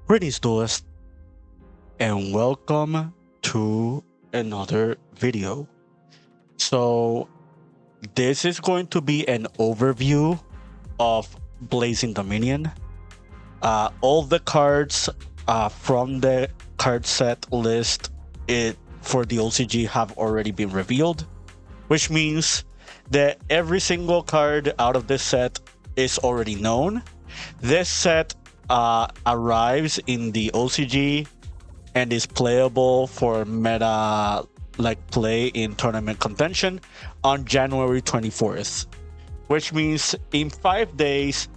Greetings duelist, and welcome to another video. So this is going to be an overview of Blazing Dominion. All the cards from the card set list for the OCG have already been revealed, which means that every single card out of this set is already known. This set arrives in the OCG and is playable for meta play in tournament contention on January 24th, which means in 5 days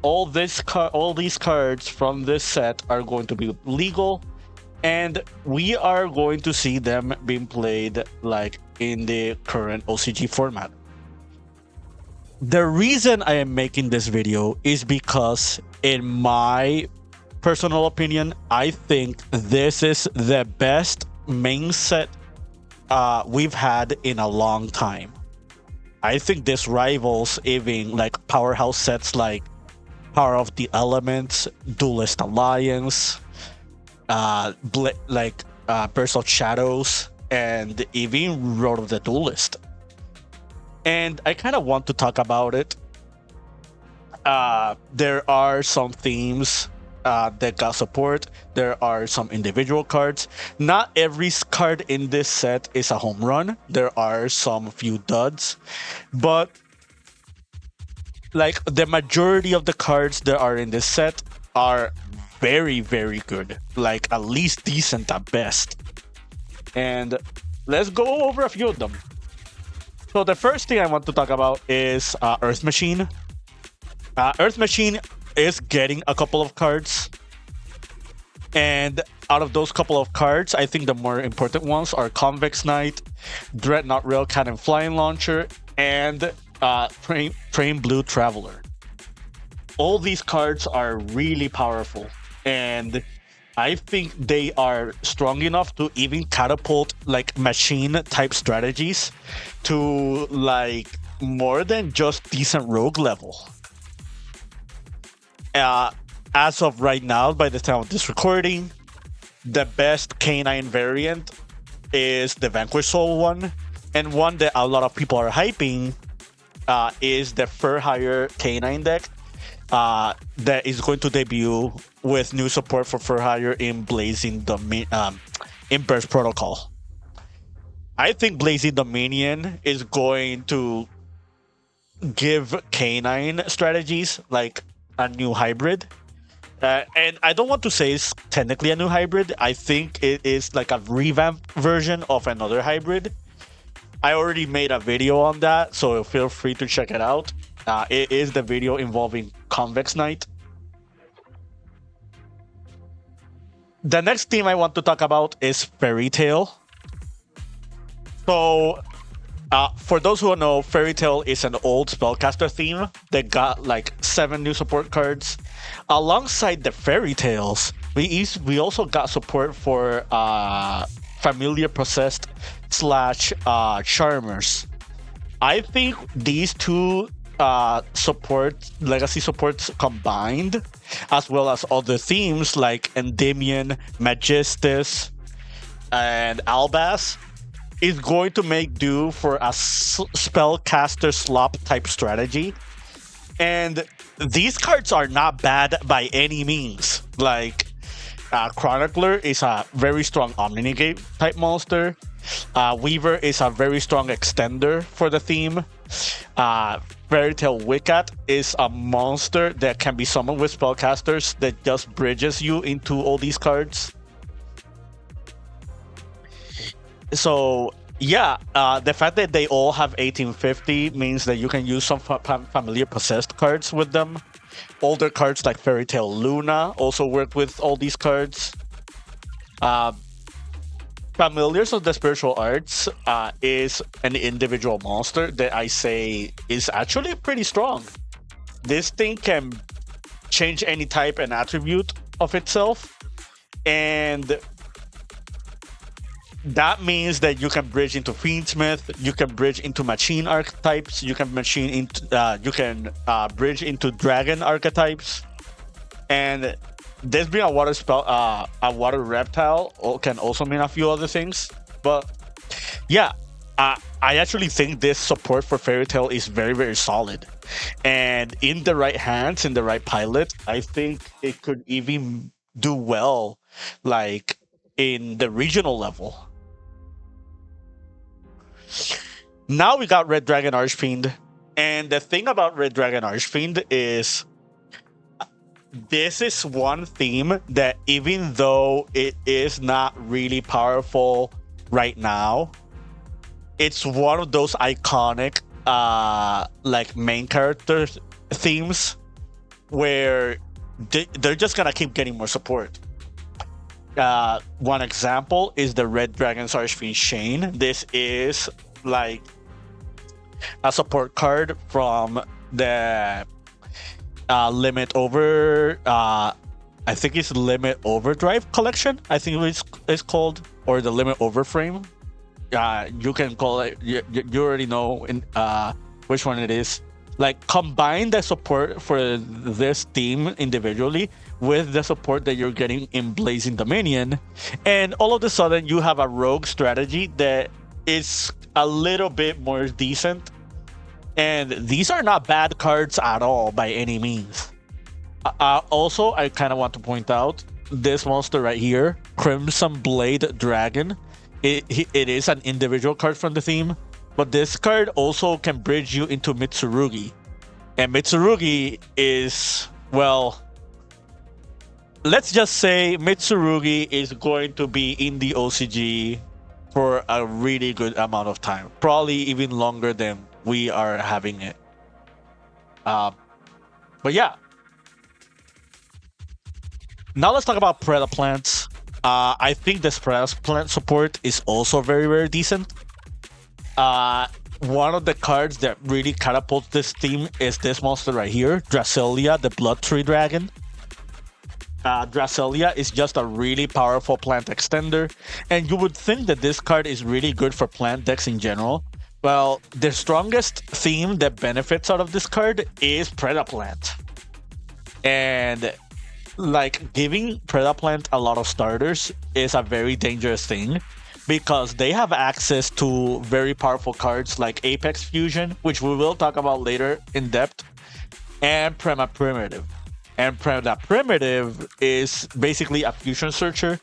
all these cards from this set are going to be legal, and we are going to see them being played in the current OCG format. The reason I am making this video is because, in my personal opinion, I think this is the best main set we've had in a long time. I think this rivals even powerhouse sets like Power of the Elements, Duelist Alliance, Burst of Shadows, and even Road of the Duelist. And I kind of want to talk about it. There are some themes that got support. There are some individual cards. Not every card in this set is a home run. There are some few duds. But the majority of the cards that are in this set are very, very good. At least decent at best. And let's go over a few of them. So the first thing I want to talk about is Earth Machine. Earth Machine is getting a couple of cards. And out of those couple of cards, I think the more important ones are Convex Knight, Dreadnought Rail Cannon Flying Launcher, and Train Blue Traveler. All these cards are really powerful, and I think they are strong enough to even catapult machine type strategies to more than just decent rogue level. As of right now, by the time of this recording, the best K9 variant is the Vanquish Soul one, and one that a lot of people are hyping is the Fur Hire K9 deck that is going to debut with new support for Fur Hire in in Burst Protocol. I think Blazing Dominion is going to give K9 strategies a new hybrid. And I don't want to say it's technically a new hybrid. I think it is a revamped version of another hybrid. I already made a video on that, so feel free to check it out. It is the video involving Convex Knight. The next theme I want to talk about is Fairy Tail. So, for those who don't know, Fairy Tail is an old spellcaster theme that got 7 new support cards. Alongside the Fairy Tails, we also got support for Familiar Possessed / Charmers. I think these two legacy supports combined, as well as other themes like Endymion, Magistus, and Albas, is going to make do for a spellcaster slop type strategy. And these cards are not bad by any means. Chronicler is a very strong Omni-Negate type monster. Weaver is a very strong extender for the theme. Fairy Tail Wicket is a monster that can be summoned with spellcasters that just bridges you into all these cards. So yeah, the fact that they all have 1850 means that you can use some Familiar Possessed cards with them. Older cards like Fairy Tail Luna also work with all these cards. Familiars of the Spiritual Arts is an individual monster that I say is actually pretty strong. This thing can change any type and attribute of itself, and that means that you can bridge into Fiendsmith, you can bridge into machine archetypes, you can bridge into dragon archetypes, and this being a water spell, a water reptile can also mean a few other things. But yeah, I actually think this support for Fairy Tail is very, very solid. And in the right hands, in the right pilot, I think it could even do well, like in the regional level. Now we got Red Dragon Archfiend. And the thing about Red Dragon Archfiend is this is one theme that, even though it is not really powerful right now, it's one of those iconic like main character themes where they're just gonna keep getting more support. One example is the Red Dragon's Archfiend Shane. This is like a support card from the Limit Over. I think it's Limit Overdrive collection. I think it's called, or the Limit Overframe. You can call it. You already know which one it is. Like, combine the support for this theme individually with the support that you're getting in Blazing Dominion, and all of a sudden you have a rogue strategy that is a little bit more decent. And these are not bad cards at all by any means. Also, I kind of want to point out this monster right here, Crimson Blade Dragon. It is an individual card from the theme, but this card also can bridge you into Mitsurugi. And Mitsurugi is, well, let's just say Mitsurugi is going to be in the OCG for a really good amount of time. Probably even longer than we are having it. But yeah. Now let's talk about predaplants. I think this predaplant support is also very, very decent. One of the cards that really catapults this theme is this monster right here, Dracelia, the Blood Tree Dragon. Dracelia is just a really powerful plant extender, and you would think that this card is really good for plant decks in general. Well, the strongest theme that benefits out of this card is Predaplant. And like, giving Predaplant a lot of starters is a very dangerous thing, because they have access to very powerful cards like Apex Fusion, which we will talk about later in depth, and Prema Primitive. And Prema Primitive is basically a fusion searcher,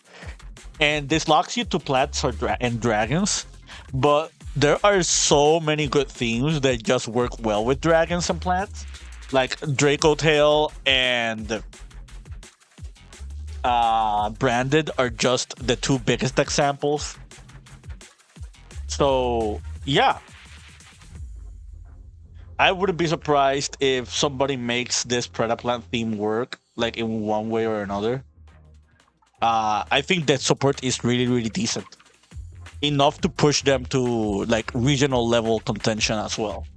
and this locks you to plants and dragons, but there are so many good themes that just work well with dragons and plants, like Draco Tail and Branded are just the two biggest examples. So yeah, I wouldn't be surprised if somebody makes this Predaplant theme work, like in one way or another. I think that support is really, really decent, enough to push them to like regional level contention as well.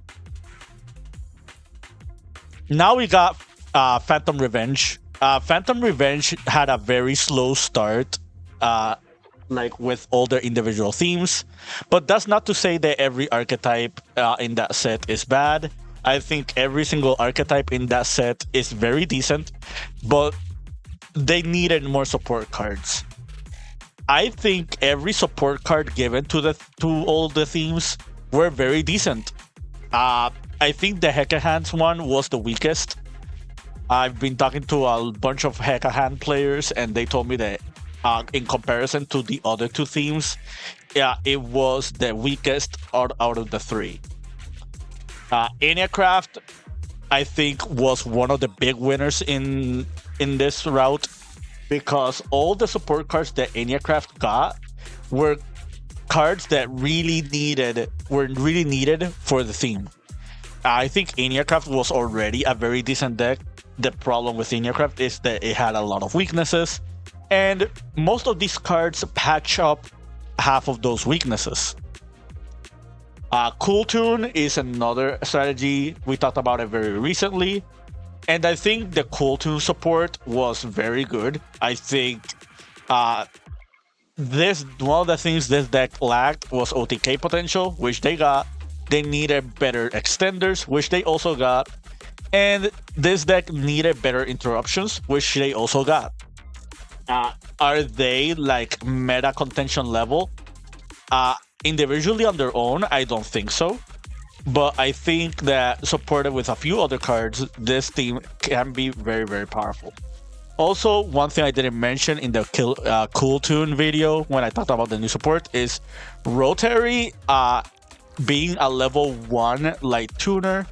Now we got Phantom Revenge. Phantom Revenge had a very slow start, like with all their individual themes, but that's not to say that every archetype in that set is bad. I think every single archetype in that set is very decent, but they needed more support cards. I think every support card given to all the themes were very decent. I think the Heka Hands one was the weakest. I've been talking to a bunch of Heka Hand players, and they told me that in comparison to the other two themes, yeah, it was the weakest out of the three. Eniacraft, I think, was one of the big winners in this route, because all the support cards that Eniacraft got were cards that were really needed for the theme. I think Eniacraft was already a very decent deck. The problem with Eniacraft is that it had a lot of weaknesses, and most of these cards patch up half of those weaknesses. Cool Tune is another strategy. We talked about it very recently, and I think the Cool Tune support was very good. I think this one of the things this deck lacked was OTK potential, which they got. They needed better extenders, which they also got. And this deck needed better interruptions, which they also got. Are they like meta contention level? Individually on their own, I don't think so. But I think that supported with a few other cards, this team can be very, very powerful. Also, one thing I didn't mention in the Cool Tune video when I talked about the new support is Rotary being a level 1 light tuner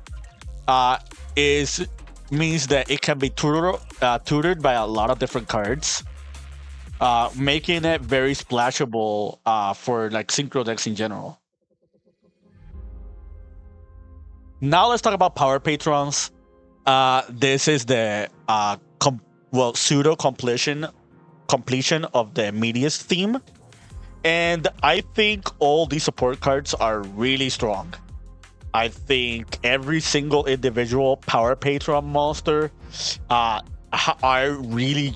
is means that it can be tutored by a lot of different cards, making it very splashable for like synchro decks in general. Now let's talk about power patrons. This is the pseudo completion of the Medius theme, and I think all these support cards are really strong. I think every single individual power patron monster are really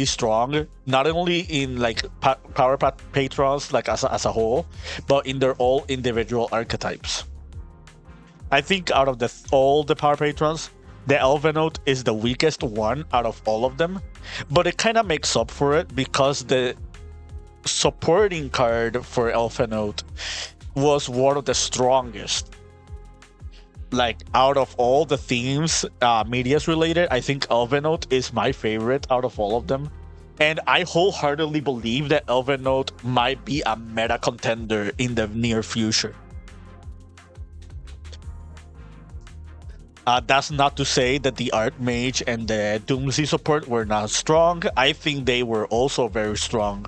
strong. Not only in like power patrons like as a whole, but in their all individual archetypes. I think out of all the power patrons, the Elvenote is the weakest one out of all of them, but it kind of makes up for it because the supporting card for Elvenote was one of the strongest. Like out of all the themes, Medias related, I think Elvenote is my favorite out of all of them. And I wholeheartedly believe that Elvenote might be a meta contender in the near future. That's not to say that the Archmage and the Doomsday support were not strong. I think they were also very strong.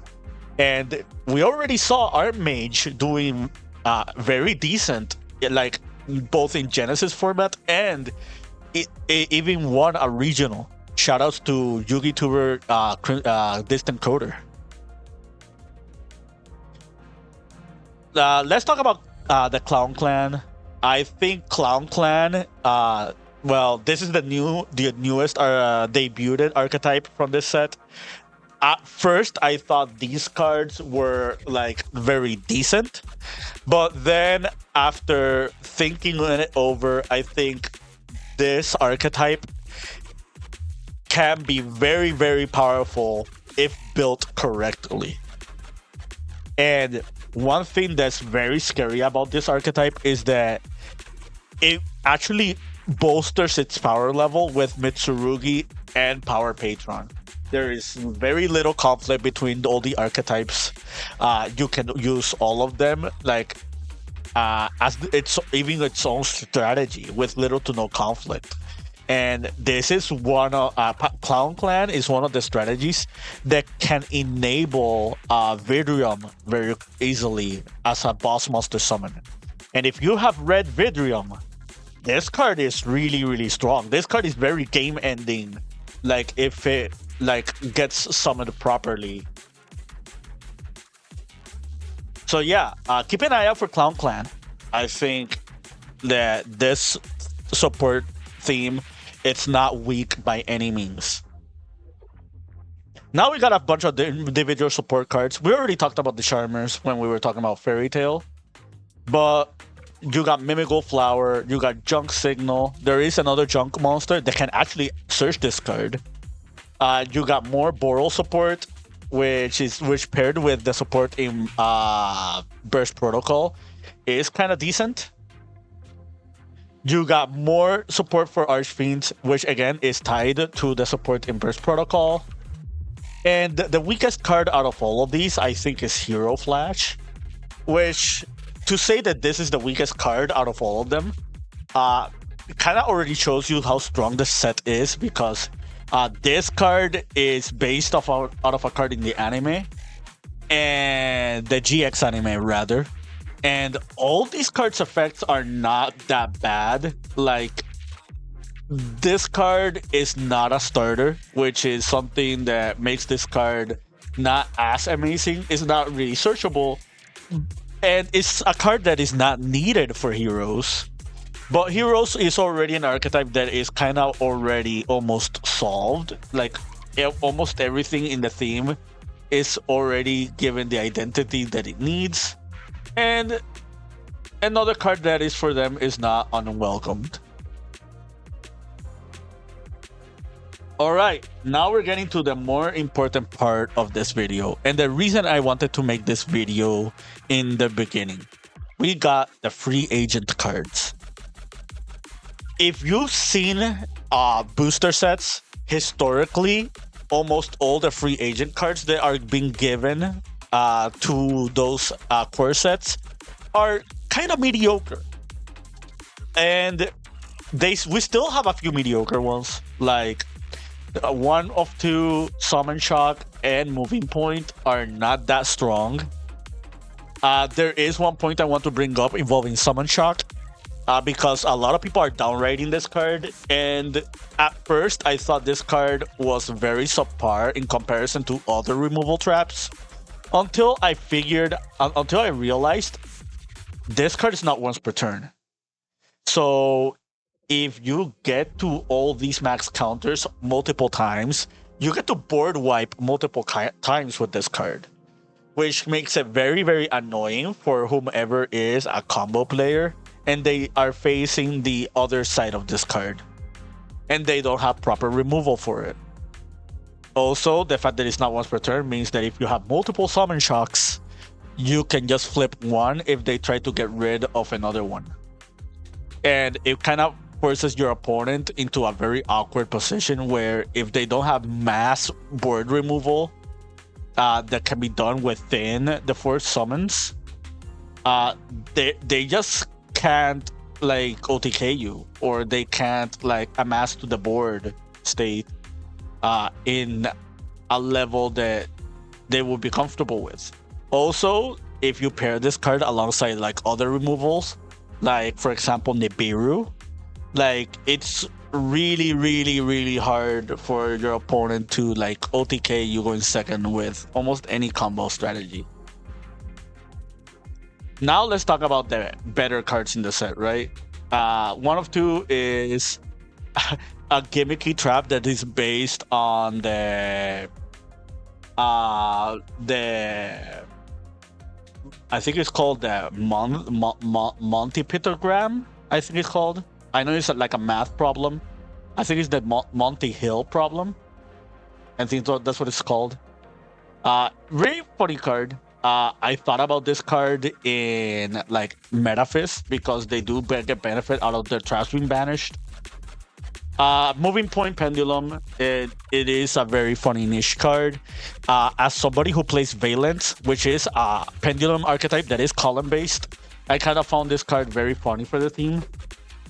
And we already saw Archmage doing very decent, like both in Genesis format and it even won a regional. Shoutouts to YugiTuber Distant Coder. Let's talk about the Clown Clan. I think Clown Clan, well, this is the newest debuted archetype from this set. At first, I thought these cards were like very decent, but then after thinking it over, I think this archetype can be very, very powerful if built correctly. And one thing that's very scary about this archetype is that it actually bolsters its power level with Mitsurugi and Power Patron. There is very little conflict between all the archetypes. You can use all of them like as its own strategy with little to no conflict. And this is one of Clown Clan is one of the strategies that can enable Vidrium very easily as a boss monster summon. And if you have red Vidrium, this card is really, really strong. This card is very game ending, like if it like gets summoned properly. So yeah, keep an eye out for Clown Clan. I think that this support theme, it's not weak by any means. Now we got a bunch of individual support cards. We already talked about the Charmers when we were talking about Fairy Tail. But you got Mimical Flower, you got Junk Signal. There is another Junk monster that can actually search this card. You got more Boral support, which paired with the support in Burst Protocol is kind of decent. You got more support for Archfiend, which again is tied to the support in Burst Protocol. And the weakest card out of all of these, I think, is Hero Flash. Which, to say that this is the weakest card out of all of them, kind of already shows you how strong the set is, because this card is based out of a card in the anime, and the GX anime rather. And all these cards' effects are not that bad. Like, this card is not a starter, which is something that makes this card not as amazing. It's not really searchable. And it's a card that is not needed for Heroes. But Heroes is already an archetype that is kind of already almost solved. Like, almost everything in the theme is already given the identity that it needs. And another card that is for them is not unwelcomed. All right, now we're getting to the more important part of this video. And the reason I wanted to make this video in the beginning, we got the free agent cards. If you've seen booster sets, historically, almost all the free agent cards that are being given to those core sets are kind of mediocre. And we still have a few mediocre ones, like one of two Summon Shock and Moving Point are not that strong. There is one point I want to bring up involving Summon Shock, because a lot of people are downrating this card, and at first I thought this card was very subpar in comparison to other removal traps, until I realized this card is not once per turn. So if you get to all these max counters multiple times, you get to board wipe multiple times with this card, which makes it very, very annoying for whomever is a combo player and they are facing the other side of this card and they don't have proper removal for it. Also, the fact that it's not once per turn means that if you have multiple Summon Shocks, you can just flip one if they try to get rid of another one. And it kind of forces your opponent into a very awkward position where if they don't have mass board removal that can be done within the force summons, they just can't like OTK you, or they can't like amass to the board state in a level that they will be comfortable with. Also, if you pair this card alongside like other removals, like for example Nibiru, like it's really, really, really hard for your opponent to like OTK you going second with almost any combo strategy. Now let's talk about the better cards in the set, right? One of two is a gimmicky trap that is based on the I think it's called the Monty Pictogram. I think it's called. I know it's like a math problem. I think it's the Monty Hill problem. I think that's what it's called. Very funny card. I thought about this card in like Metafist because they do get benefit out of the traps being banished. Moving Point Pendulum, it is a very funny niche card. As somebody who plays Valence, which is a pendulum archetype that is column based, I kind of found this card very funny for the team.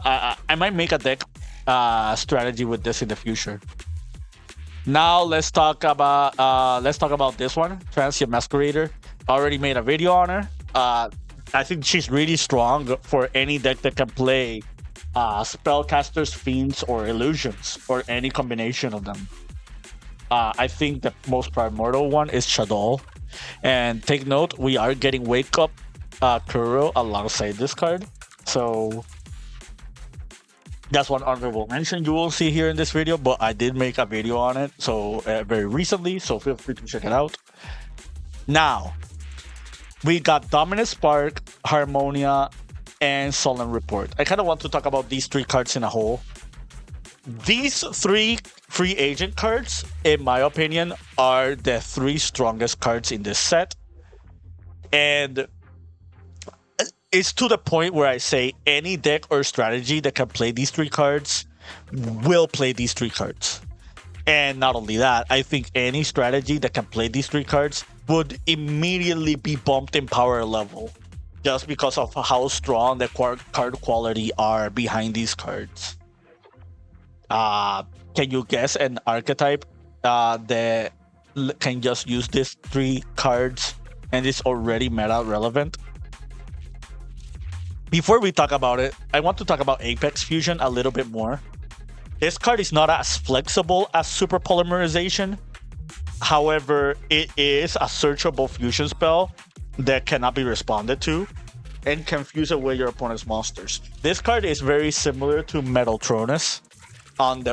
I might make a deck strategy with this in the future. Now let's talk about this one, Transient Masquerader. I already made a video on her. I think she's really strong for any deck that can play spellcasters, fiends, or illusions, or any combination of them. I think the most primordial one is Shadol. And take note, we are getting Wake Up Kuro alongside this card. So that's one honorable mention you will see here in this video, but I did make a video on it so very recently, so feel free to check it out. Now, we got Dominant Spark, Harmonia, and Sullen Report. I kind of want to talk about these three cards in a whole. These three free agent cards, in my opinion, are the three strongest cards in this set. And it's to the point where I say any deck or strategy that can play these three cards will play these three cards. And not only that, I think any strategy that can play these three cards would immediately be bumped in power level just because of how strong the card quality are behind these cards. Can you guess an archetype that can just use these three cards and is already meta relevant? Before we talk about it, I want to talk about Apex Fusion a little bit more. This card is not as flexible as Super Polymerization. However, it is a searchable fusion spell that cannot be responded to and can fuse away your opponent's monsters. This card is very similar to Metaltronus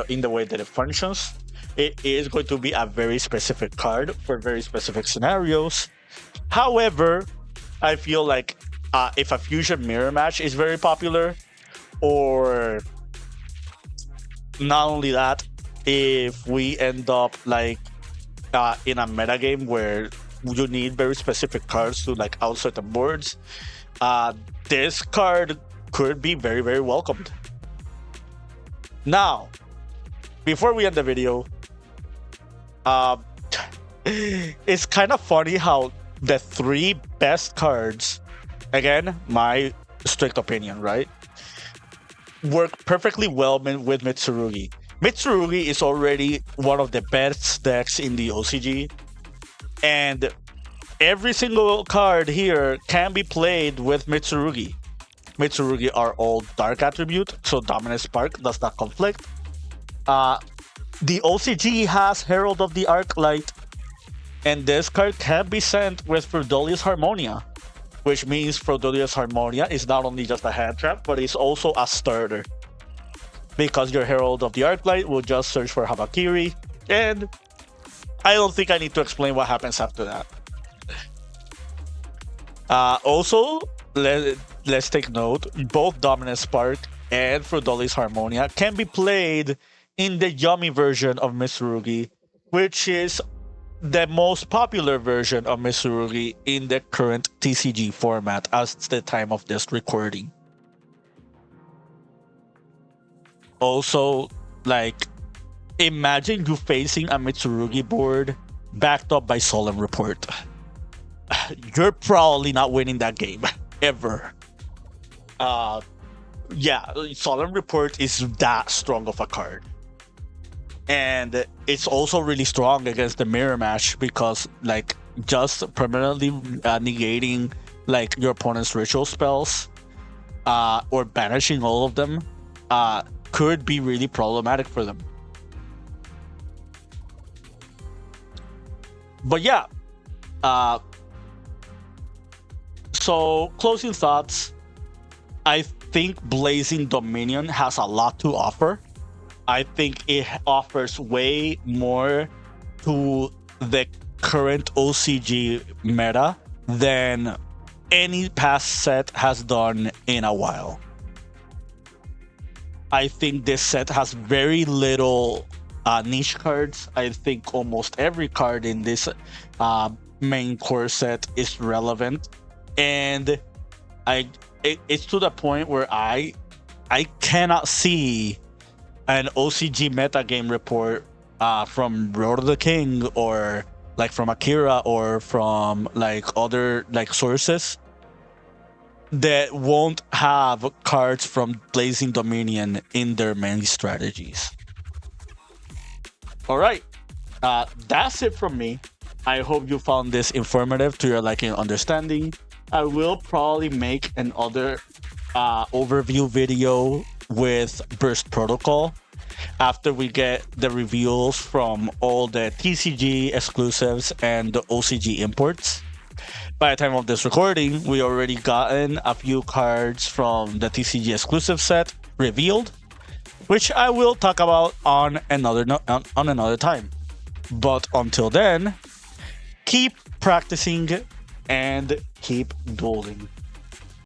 in the way that it functions. It is going to be a very specific card for very specific scenarios. However, I feel like if a fusion mirror match is very popular, or not only that, if we end up like in a metagame where you need very specific cards to like out certain boards, this card could be very, very welcomed. Now, before we end the video, it's kind of funny how the 3 best cards, again, my strict opinion, right, work perfectly well with Mitsurugi. Mitsurugi is already one of the best decks in the OCG, and every single card here can be played with Mitsurugi. Mitsurugi are all dark attribute, so Dominant Spark does not conflict. The OCG has Herald of the Arclight, and this card can be sent with Frodelius Harmonia, which means Frodelius Harmonia is not only just a hand trap, but it's also a starter. Because your Herald of the Arclight will just search for Habakiri, and I don't think I need to explain what happens after that. Also, let's take note, both Dominant Spark and Frodelius Harmonia can be played in the Yummy version of Mitsurugi, which is the most popular version of Mitsurugi in the current TCG format as the time of this recording. Also, like, imagine you facing a Mitsurugi board backed up by Solemn Report. You're probably not winning that game, ever. Yeah, Solemn Report is that strong of a card. And it's also really strong against the mirror match because, like, just permanently negating like your opponent's ritual spells or banishing all of them could be really problematic for them. But yeah, so closing thoughts. I think Blazing Dominion has a lot to offer. I think it offers way more to the current OCG meta than any past set has done in a while. I think this set has very little niche cards. I think almost every card in this main core set is relevant, and it's to the point where I cannot see an OCG metagame report from Road of the King or like from Akira or from like other like sources that won't have cards from Blazing Dominion in their main strategies. All right, that's it from me. I hope you found this informative to your liking and understanding. I will probably make another overview video with Burst Protocol after we get the reveals from all the TCG exclusives and the OCG imports. By the time of this recording, we already gotten a few cards from the TCG exclusive set revealed, which I will talk about on another time. But until then, keep practicing and keep dueling.